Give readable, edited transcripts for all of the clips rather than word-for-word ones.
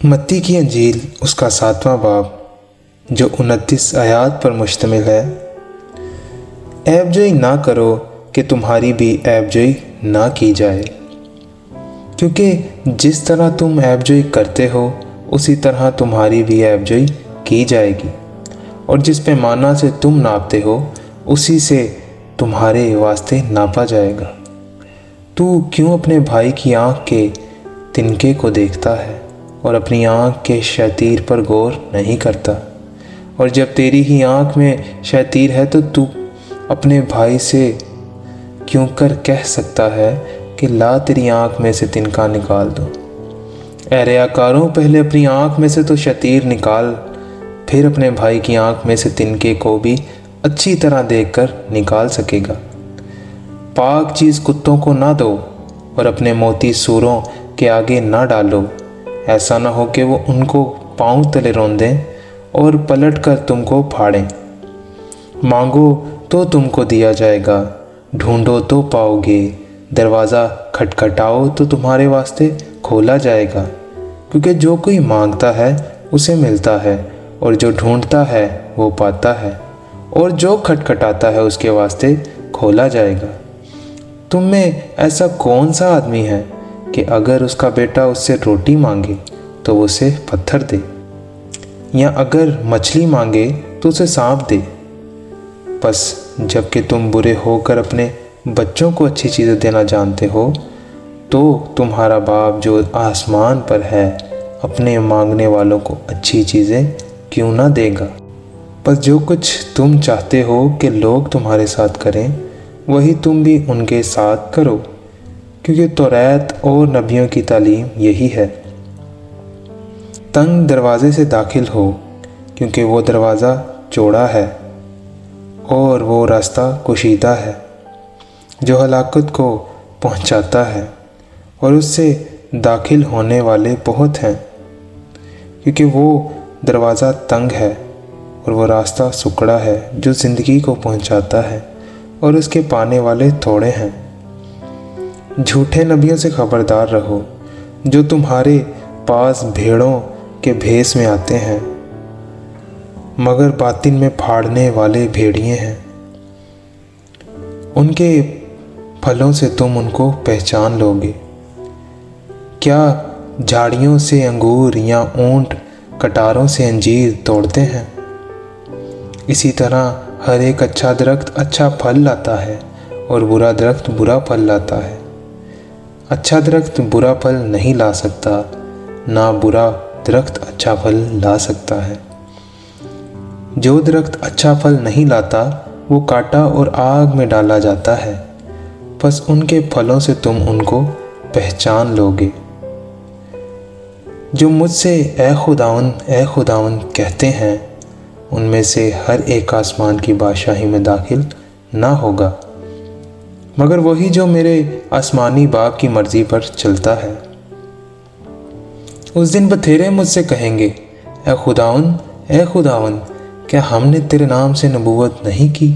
متی کی انجیل اس کا 7واں باب جو 29 آیات پر مشتمل ہے۔ عیب جوئی نہ کرو کہ تمہاری بھی عیب جوئی نہ کی جائے، کیونکہ جس طرح تم عیب جوئی کرتے ہو اسی طرح تمہاری بھی عیب جوئی کی جائے گی، اور جس پیمانہ سے تم ناپتے ہو اسی سے تمہارے واسطے ناپا جائے گا۔ تو کیوں اپنے بھائی کی آنکھ کے تنکے کو دیکھتا ہے اور اپنی آنکھ کے شیطیر پر غور نہیں کرتا؟ اور جب تیری ہی آنکھ میں شیطیر ہے تو اپنے بھائی سے کیوں کر کہہ سکتا ہے کہ لا تیری آنکھ میں سے تنکا نکال دو؟ اے ریاکاروں، پہلے اپنی آنکھ میں سے تو شیطیر نکال، پھر اپنے بھائی کی آنکھ میں سے تنکے کو بھی اچھی طرح دیکھ کر نکال سکے گا۔ پاک چیز کتوں کو نہ دو اور اپنے موتی سوروں کے آگے نہ ڈالو، ایسا نہ ہو کہ وہ ان کو پاؤں تلے روندیں اور پلٹ کر تم کو پھاڑیں۔ مانگو تو تم کو دیا جائے گا، ڈھونڈو تو پاؤ گے، دروازہ کھٹکھٹاؤ تو تمہارے واسطے کھولا جائے گا، کیونکہ جو کوئی مانگتا ہے اسے ملتا ہے، اور جو ڈھونڈتا ہے وہ پاتا ہے، اور جو کھٹکھٹاتا ہے اس کے واسطے کھولا جائے گا۔ تم میں ایسا کون سا آدمی ہے کہ اگر اس کا بیٹا اس سے روٹی مانگے تو وہ اسے پتھر دے، یا اگر مچھلی مانگے تو اسے سانپ دے؟ پس جب کہ تم برے ہو کر اپنے بچوں کو اچھی چیزیں دینا جانتے ہو تو تمہارا باپ جو آسمان پر ہے اپنے مانگنے والوں کو اچھی چیزیں کیوں نہ دے گا؟ پس جو کچھ تم چاہتے ہو کہ لوگ تمہارے ساتھ کریں وہی تم بھی ان کے ساتھ کرو، کیونکہ توریت اور نبیوں کی تعلیم یہی ہے۔ تنگ دروازے سے داخل ہو، کیونکہ وہ دروازہ چوڑا ہے اور وہ راستہ کشیدہ ہے جو ہلاکت کو پہنچاتا ہے، اور اس سے داخل ہونے والے بہت ہیں، کیونکہ وہ دروازہ تنگ ہے اور وہ راستہ سکڑا ہے جو زندگی کو پہنچاتا ہے، اور اس کے پانے والے تھوڑے ہیں۔ جھوٹے نبیوں سے خبردار رہو جو تمہارے پاس بھیڑوں کے بھیس میں آتے ہیں مگر باطن میں پھاڑنے والے بھیڑیے ہیں۔ ان کے پھلوں سے تم ان کو پہچان لو گے۔ کیا جھاڑیوں سے انگور یا اونٹ کٹاروں سے انجیر توڑتے ہیں؟ اسی طرح ہر ایک اچھا درخت اچھا پھل لاتا ہے اور برا درخت برا پھل لاتا ہے۔ اچھا درخت برا پھل نہیں لا سکتا، نہ برا درخت اچھا پھل لا سکتا ہے۔ جو درخت اچھا پھل نہیں لاتا وہ کاٹا اور آگ میں ڈالا جاتا ہے، پس ان کے پھلوں سے تم ان کو پہچان لو گے۔ جو مجھ سے اے خداوند کہتے ہیں ان میں سے ہر ایک آسمان کی بادشاہی میں داخل نہ ہوگا مگر وہی جو میرے آسمانی باپ کی مرضی پر چلتا ہے۔ اس دن بتھیرے مجھ سے کہیں گے، اے خداوند، کیا ہم نے تیرے نام سے نبوت نہیں کی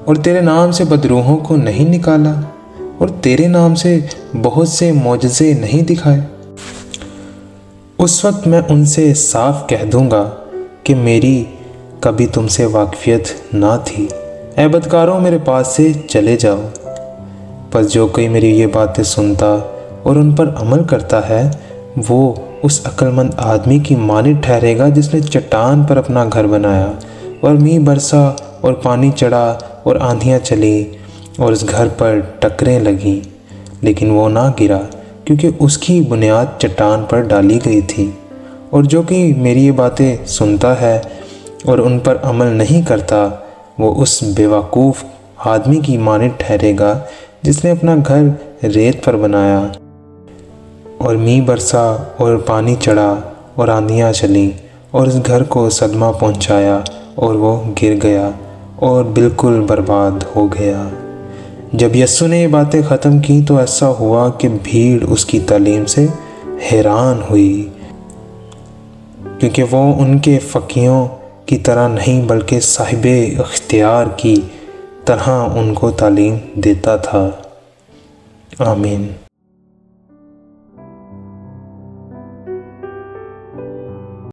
اور تیرے نام سے بدروحوں کو نہیں نکالا اور تیرے نام سے بہت سے معجزے نہیں دکھائے؟ اس وقت میں ان سے صاف کہہ دوں گا کہ میری کبھی تم سے واقفیت نہ تھی، اے بدکاروں میرے پاس سے چلے جاؤ۔ پس جو کوئی میری یہ باتیں سنتا اور ان پر عمل کرتا ہے وہ اس عقل مند آدمی کی مانند ٹھہرے گا جس نے چٹان پر اپنا گھر بنایا، اور میںہ برسا اور پانی چڑھا اور آندھیاں چلی اور اس گھر پر ٹکریں لگیں، لیکن وہ نہ گرا کیونکہ اس کی بنیاد چٹان پر ڈالی گئی تھی۔ اور جو کوئی میری یہ باتیں سنتا ہے اور ان پر عمل نہیں کرتا وہ اس بیوقوف آدمی کی مانند ٹھہرے گا جس نے اپنا گھر ریت پر بنایا، اور میںہ برسا اور پانی چڑھا اور آندھیاں چلیں اور اس گھر کو صدمہ پہنچایا اور وہ گر گیا اور بالکل برباد ہو گیا۔ جب یسوع نے یہ باتیں ختم کی تو ایسا ہوا کہ بھیڑ اس کی تعلیم سے حیران ہوئی، کیونکہ وہ ان کے فقیہوں کی طرح نہیں بلکہ صاحب اختیار کی طرح ان کو تعلیم دیتا تھا۔ آمین۔